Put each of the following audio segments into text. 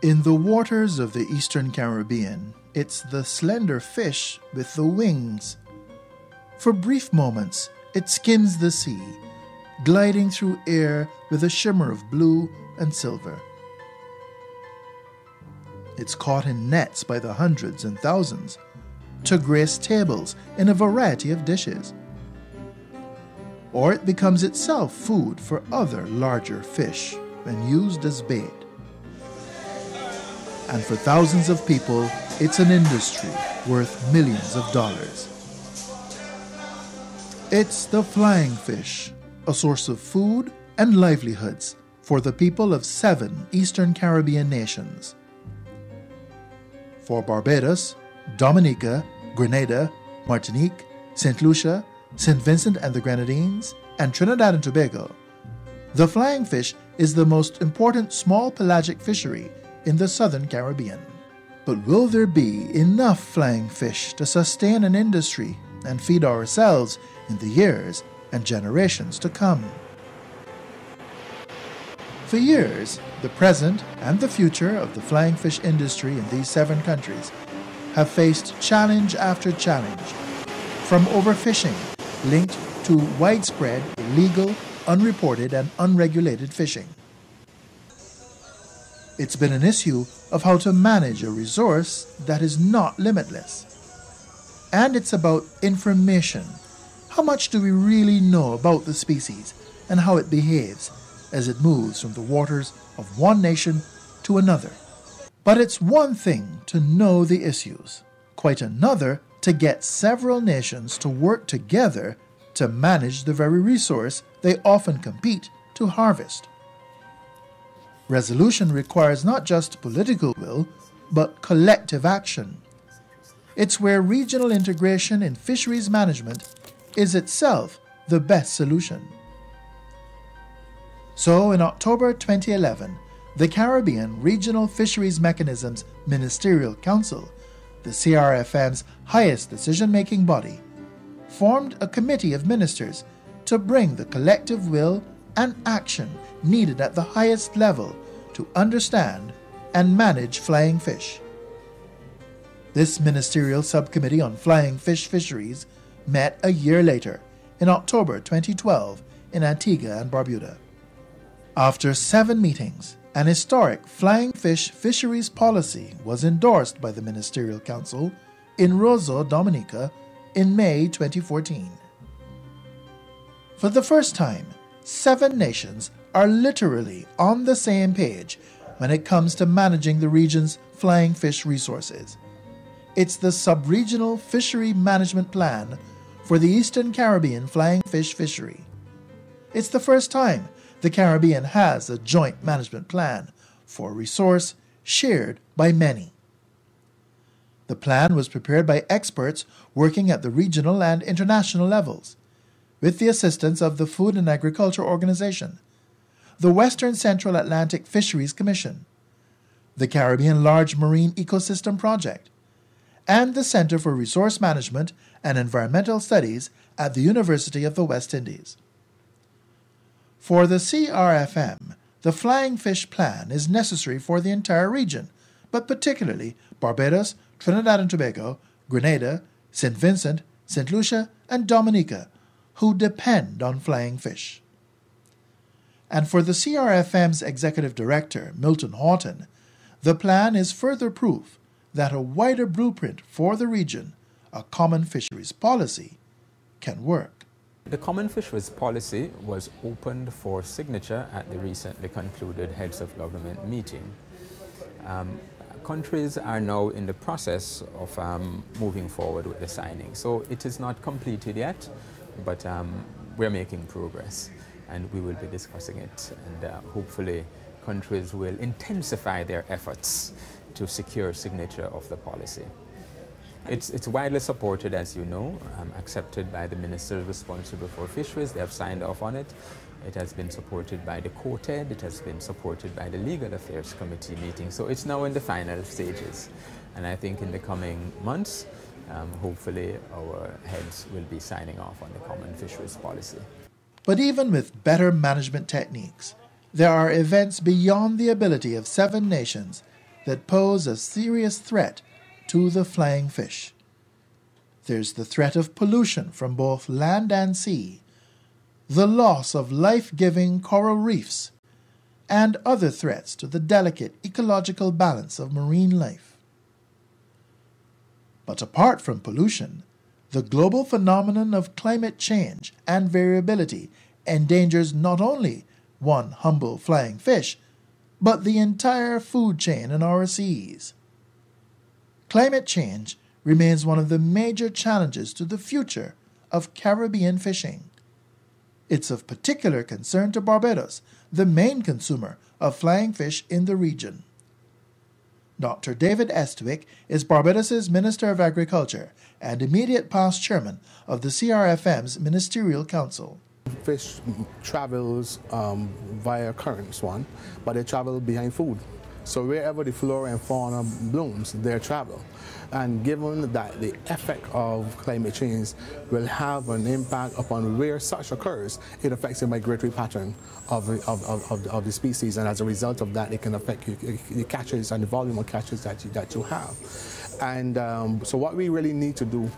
In the waters of the Eastern Caribbean, it's the slender fish with the wings. For brief moments, it skims the sea, gliding through air with a shimmer of blue and silver. It's caught in nets by the hundreds and thousands to grace tables in a variety of dishes. Or it becomes itself food for other larger fish when used as bait. And for thousands of people, it's an industry worth millions of dollars. It's the flying fish, a source of food and livelihoods for the people of 7 Eastern Caribbean nations. For Barbados, Dominica, Grenada, Martinique, St. Lucia, St. Vincent and the Grenadines, and Trinidad and Tobago, the flying fish is the most important small pelagic fishery in the Southern Caribbean. But will there be enough flying fish to sustain an industry and feed ourselves in the years and generations to come? For years, the present and the future of the flying fish industry in these 7 countries have faced challenge after challenge, from overfishing linked to widespread, illegal, unreported, and unregulated fishing. It's been an issue of how to manage a resource that is not limitless. And it's about information. How much do we really know about the species and how it behaves as it moves from the waters of one nation to another? But it's one thing to know the issues, quite another to get several nations to work together to manage the very resource they often compete to harvest. Resolution requires not just political will, but collective action. It's where regional integration in fisheries management is itself the best solution. So in October 2011, the Caribbean Regional Fisheries Mechanisms Ministerial Council, the CRFM's highest decision-making body, formed a committee of ministers to bring the collective will and action needed at the highest level to understand and manage flying fish. This ministerial subcommittee on flying fish fisheries met a year later, in October 2012, in Antigua and Barbuda. After 7 meetings, an historic flying fish fisheries policy was endorsed by the Ministerial Council in Roseau, Dominica, in May 2014. For the first time, 7 nations are literally on the same page when it comes to managing the region's flying fish resources. It's the Sub-Regional Fishery Management Plan for the Eastern Caribbean flying fish fishery. It's the first time the Caribbean has a joint management plan for a resource shared by many. The plan was prepared by experts working at the regional and international levels, with the assistance of the Food and Agriculture Organization, the Western Central Atlantic Fisheries Commission, the Caribbean Large Marine Ecosystem Project, and the Center for Resource Management and Environmental Studies at the University of the West Indies. For the CRFM, the Flying Fish Plan is necessary for the entire region, but particularly Barbados, Trinidad and Tobago, Grenada, St. Vincent, St. Lucia, and Dominica, who depend on flying fish. And for the CRFM's Executive Director, Milton Houghton, the plan is further proof that a wider blueprint for the region, a common fisheries policy, can work. The Common Fisheries Policy was opened for signature at the recently concluded Heads of Government meeting. Countries are now in the process of moving forward with the signing. So it is not completed yet, but we're making progress and we will be discussing it, and hopefully countries will intensify their efforts to secure signature of the policy. It's widely supported, as you know, accepted by the ministers responsible for fisheries. They have signed off on it. It has been supported by the Quartet. It has been supported by the Legal Affairs Committee meeting. So it's now in the final stages. And I think in the coming months, hopefully our heads will be signing off on the Common Fisheries Policy. But even with better management techniques, there are events beyond the ability of 7 nations that pose a serious threat to the flying fish. There's the threat of pollution from both land and sea, the loss of life-giving coral reefs, and other threats to the delicate ecological balance of marine life. But apart from pollution, the global phenomenon of climate change and variability endangers not only one humble flying fish, but the entire food chain in our seas. Climate change remains one of the major challenges to the future of Caribbean fishing. It's of particular concern to Barbados, the main consumer of flying fish in the region. Dr. David Estwick is Barbados's Minister of Agriculture and immediate past chairman of the CRFM's Ministerial Council. Fish travels via currents, but they travel behind food. So wherever the flora and fauna blooms, they travel. And given that the effect of climate change will have an impact upon where such occurs, it affects the migratory pattern of the species, and as a result of that, it can affect the catches and the volume of catches that you have. And so what we really need to do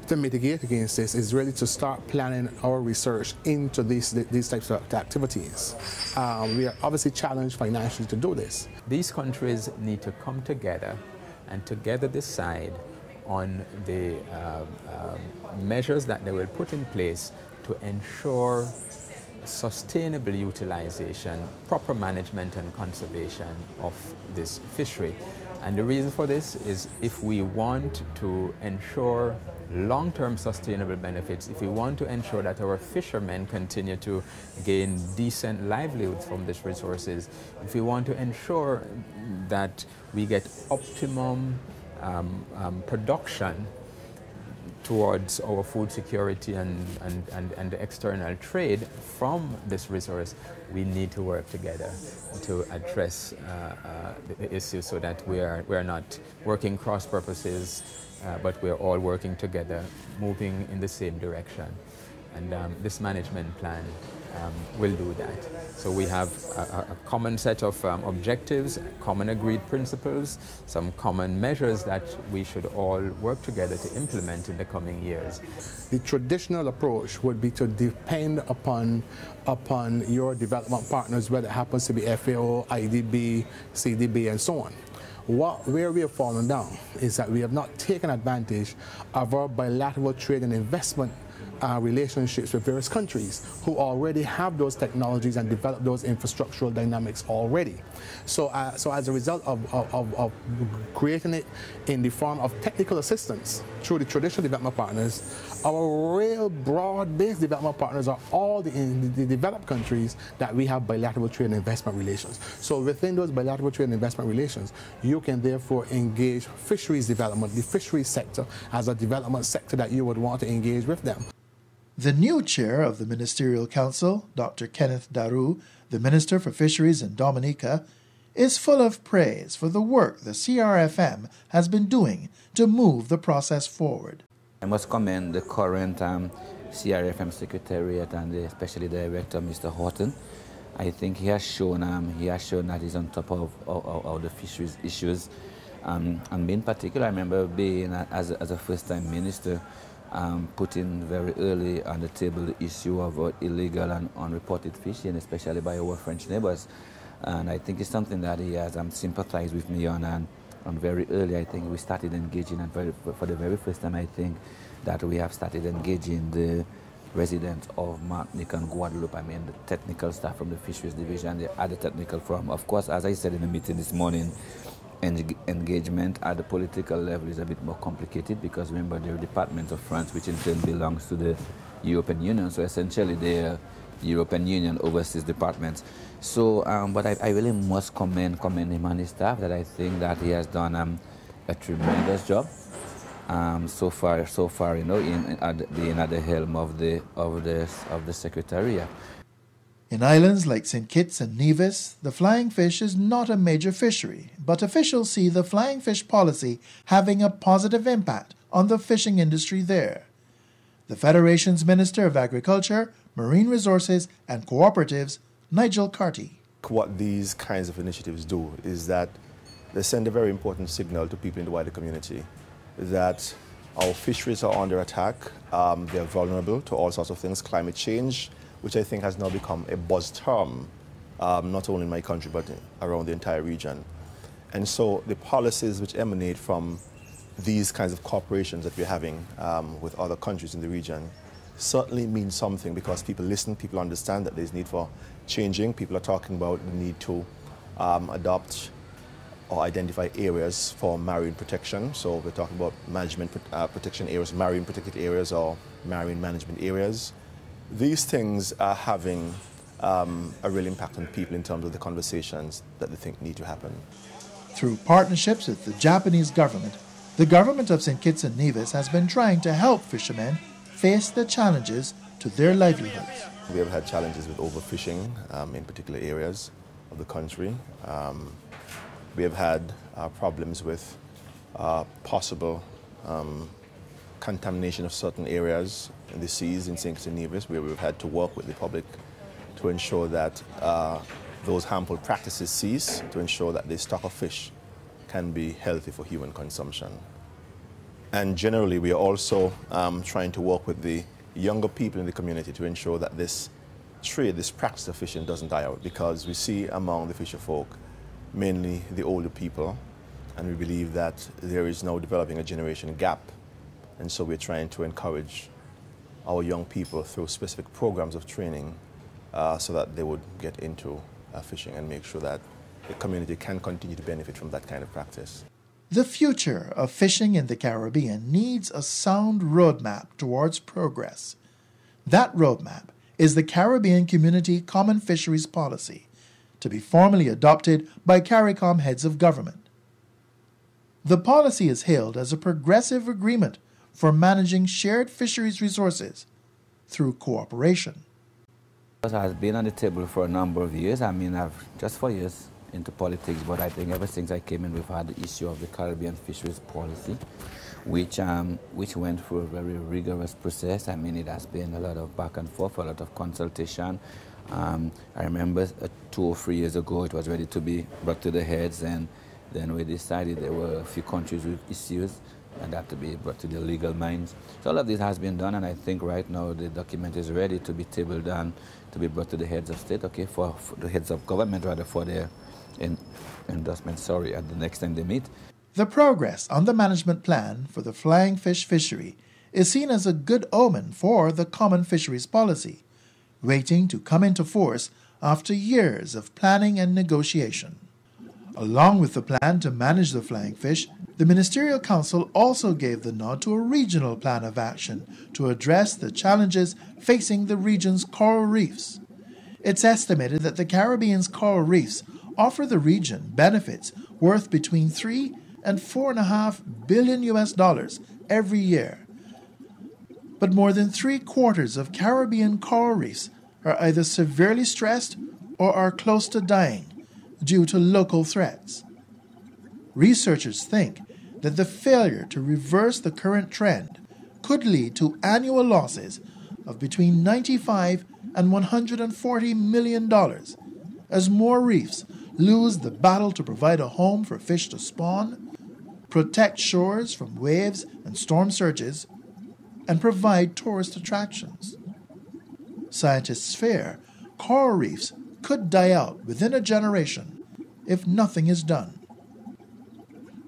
to mitigate against this is really to start planning our research into these types of activities. We are obviously challenged financially to do this. These countries need to come together and together decide on the measures that they will put in place to ensure sustainable utilization, proper management and conservation of this fishery. And the reason for this is if we want to ensure long-term sustainable benefits, if we want to ensure that our fishermen continue to gain decent livelihoods from these resources, if we want to ensure that we get optimum production towards our food security and the external trade from this resource, we need to work together to address the issue so that we are not working cross purposes, but we are all working together, moving in the same direction. And this management plan will do that. So we have a common set of objectives, common agreed principles, some common measures that we should all work together to implement in the coming years. The traditional approach would be to depend upon your development partners, whether it happens to be FAO, IDB, CDB, and so on. Where we have fallen down is that we have not taken advantage of our bilateral trade and investment relationships with various countries who already have those technologies and develop those infrastructural dynamics already. So as a result of creating it in the form of technical assistance through the traditional development partners, our real broad-based development partners are all in the developed countries that we have bilateral trade and investment relations. So within those bilateral trade and investment relations, you can therefore engage fisheries development, the fisheries sector, as a development sector that you would want to engage with them. The new chair of the Ministerial Council, Dr. Kenneth Daru, the Minister for Fisheries in Dominica, is full of praise for the work the CRFM has been doing to move the process forward. I must commend the current CRFM Secretariat and especially the Director, Mr. Horton. I think he has shown that he's on top of the fisheries issues. And in particular, I remember being as a first-time minister, putting very early on the table the issue of illegal and unreported fishing, especially by our French neighbors. And I think it's something that he has sympathized with me on. And very early, I think we started engaging, and for the very first time, I think that we have started engaging the residents of Martinique and Guadeloupe. I mean, the technical staff from the Fisheries Division, the other technical from, of course, as I said in the meeting this morning, engagement at the political level is a bit more complicated because remember the Department of France, which in turn belongs to the European Union, so essentially the European Union oversees departments. So, but I really must commend him and his staff, that I think that he has done a tremendous job so far, you know, being at the helm of the Secretariat. In islands like St. Kitts and Nevis, the flying fish is not a major fishery, but officials see the flying fish policy having a positive impact on the fishing industry there. The Federation's Minister of Agriculture, Marine Resources and Cooperatives, Nigel Carty. What these kinds of initiatives do is that they send a very important signal to people in the wider community that our fisheries are under attack. They're vulnerable to all sorts of things. Climate change, which I think has now become a buzz term, not only in my country but around the entire region. And so the policies which emanate from these kinds of cooperations that we're having with other countries in the region certainly mean something, because people listen, people understand that there's need for changing. People are talking about the need to adopt or identify areas for marine protection. So we're talking about management protection areas, marine protected areas, or marine management areas. These things are having a real impact on people in terms of the conversations that they think need to happen. Through partnerships with the Japanese government, the government of St. Kitts and Nevis has been trying to help fishermen face the challenges to their livelihoods. We have had challenges with overfishing in particular areas of the country. We have had problems with possible contamination of certain areas in the seas in St. Kitts and Nevis, where we've had to work with the public to ensure that those harmful practices cease, to ensure that the stock of fish can be healthy for human consumption. And generally, we are also trying to work with the younger people in the community to ensure that this trade, this practice of fishing doesn't die out, because we see among the fisher folk mainly the older people, and we believe that there is now developing a generation gap. And so we're trying to encourage our young people through specific programs of training so that they would get into fishing and make sure that the community can continue to benefit from that kind of practice. The future of fishing in the Caribbean needs a sound roadmap towards progress. That roadmap is the Caribbean Community Common Fisheries Policy, to be formally adopted by CARICOM heads of government. The policy is hailed as a progressive agreement for managing shared fisheries resources through cooperation. It has been on the table for a number of years. I mean, I've just 4 years into politics, but I think ever since I came in, we've had the issue of the Caribbean Fisheries Policy, which went through a very rigorous process. I mean, it has been a lot of back and forth, a lot of consultation. I remember 2 or 3 years ago, it was ready to be brought to the heads, and then we decided there were a few countries with issues and that to be brought to the legal minds. So all of this has been done, and I think right now the document is ready to be tabled and to be brought to the heads of state, okay, for the heads of government, rather, for their endorsement, at the next time they meet. The progress on the management plan for the flying fish fishery is seen as a good omen for the Common Fisheries Policy, waiting to come into force after years of planning and negotiation. Along with the plan to manage the flying fish, the Ministerial Council also gave the nod to a regional plan of action to address the challenges facing the region's coral reefs. It's estimated that the Caribbean's coral reefs offer the region benefits worth between $3 and $4.5 billion every year. But more than 3/4 of Caribbean coral reefs are either severely stressed or are close to dying due to local threats. Researchers think that the failure to reverse the current trend could lead to annual losses of between $95 and $140 million as more reefs lose the battle to provide a home for fish to spawn, protect shores from waves and storm surges, and provide tourist attractions. Scientists fear coral reefs could die out within a generation if nothing is done.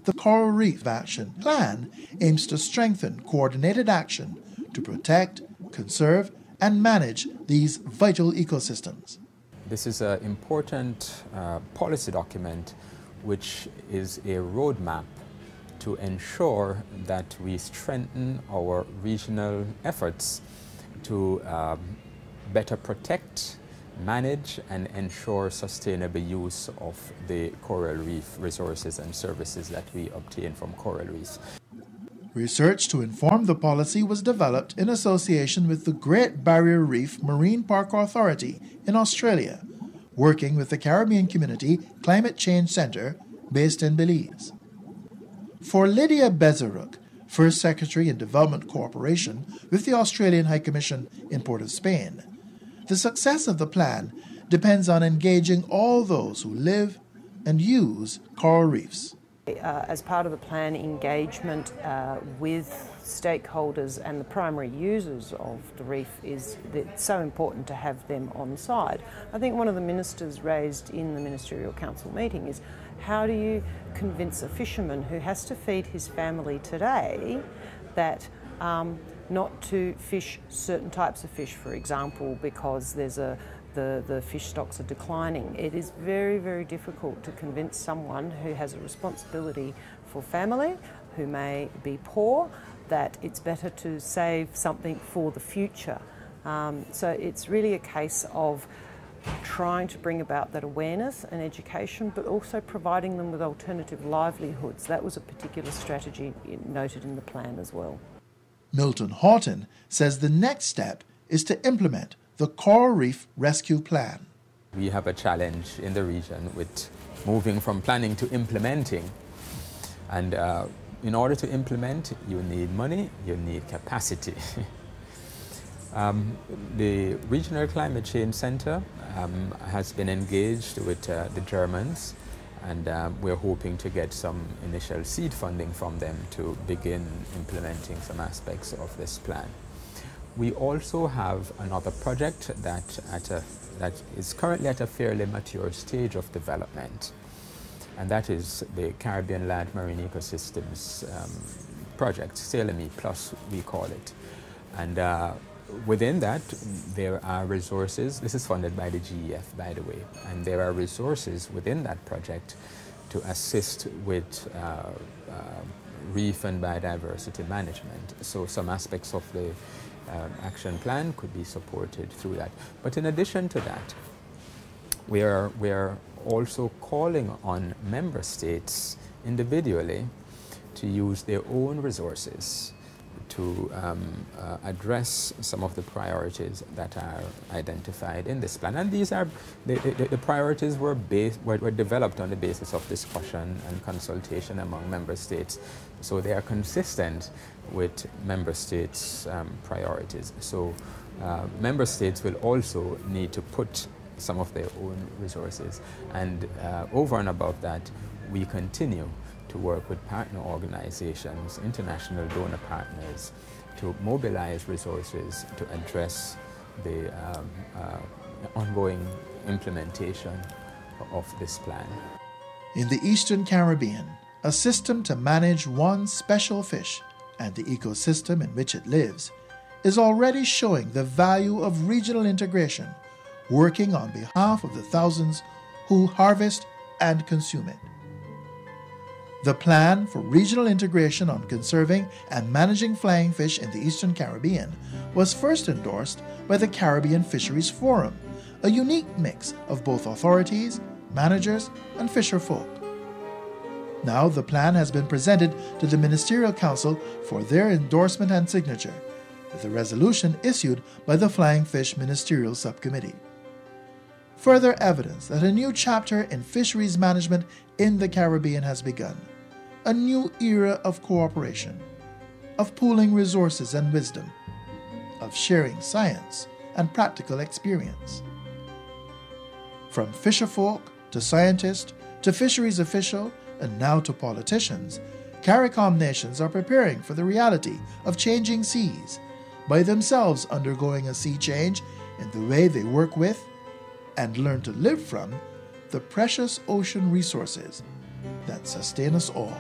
The Coral Reef Action Plan aims to strengthen coordinated action to protect, conserve, and manage these vital ecosystems. This is an important policy document which is a roadmap to ensure that we strengthen our regional efforts to better protect, manage, and ensure sustainable use of the coral reef resources and services that we obtain from coral reefs. Research to inform the policy was developed in association with the Great Barrier Reef Marine Park Authority in Australia, working with the Caribbean Community Climate Change Center based in Belize. For Lydia Bezerouk, First Secretary in Development Cooperation with the Australian High Commission in Port of Spain, the success of the plan depends on engaging all those who live and use coral reefs. As part of the plan, engagement with stakeholders and the primary users of the reef is it's so important to have them on side. I think one of the ministers raised in the Ministerial Council meeting is how do you convince a fisherman who has to feed his family today that not to fish certain types of fish, for example, because there's the fish stocks are declining. It is very, very difficult to convince someone who has a responsibility for family, who may be poor, that it's better to save something for the future. So it's really a case of trying to bring about that awareness and education, but also providing them with alternative livelihoods. That was a particular strategy noted in the plan as well. Milton Horton says the next step is to implement the Coral Reef Rescue Plan. We have a challenge in the region with moving from planning to implementing. And in order to implement, you need money, you need capacity. The Regional Climate Change Center has been engaged with the Germans, and we're hoping to get some initial seed funding from them to begin implementing some aspects of this plan. We also have another project that is currently at a fairly mature stage of development, and that is the Caribbean Land Marine Ecosystems project, SAILME Plus we call it. And within that there are resources, this is funded by the GEF by the way, and there are resources within that project to assist with reef and biodiversity management. So some aspects of the action plan could be supported through that. But in addition to that, we are also calling on member states individually to use their own resources to address some of the priorities that are identified in this plan. And these are, the priorities were developed on the basis of discussion and consultation among member states. So they are consistent with member states' priorities. So member states will also need to put some of their own resources. And over and above that, we continue to work with partner organizations, international donor partners, to mobilize resources to address the ongoing implementation of this plan. In the Eastern Caribbean, a system to manage one special fish and the ecosystem in which it lives is already showing the value of regional integration, working on behalf of the thousands who harvest and consume it. The Plan for Regional Integration on Conserving and Managing Flying Fish in the Eastern Caribbean was first endorsed by the Caribbean Fisheries Forum, a unique mix of both authorities, managers, and fisherfolk. Now the plan has been presented to the Ministerial Council for their endorsement and signature, with a resolution issued by the Flying Fish Ministerial Subcommittee. Further evidence that a new chapter in fisheries management in the Caribbean has begun, a new era of cooperation, of pooling resources and wisdom, of sharing science and practical experience. From fisherfolk to scientists to fisheries official and now to politicians, CARICOM nations are preparing for the reality of changing seas, by themselves undergoing a sea change in the way they work with and learn to live from the precious ocean resources that sustain us all.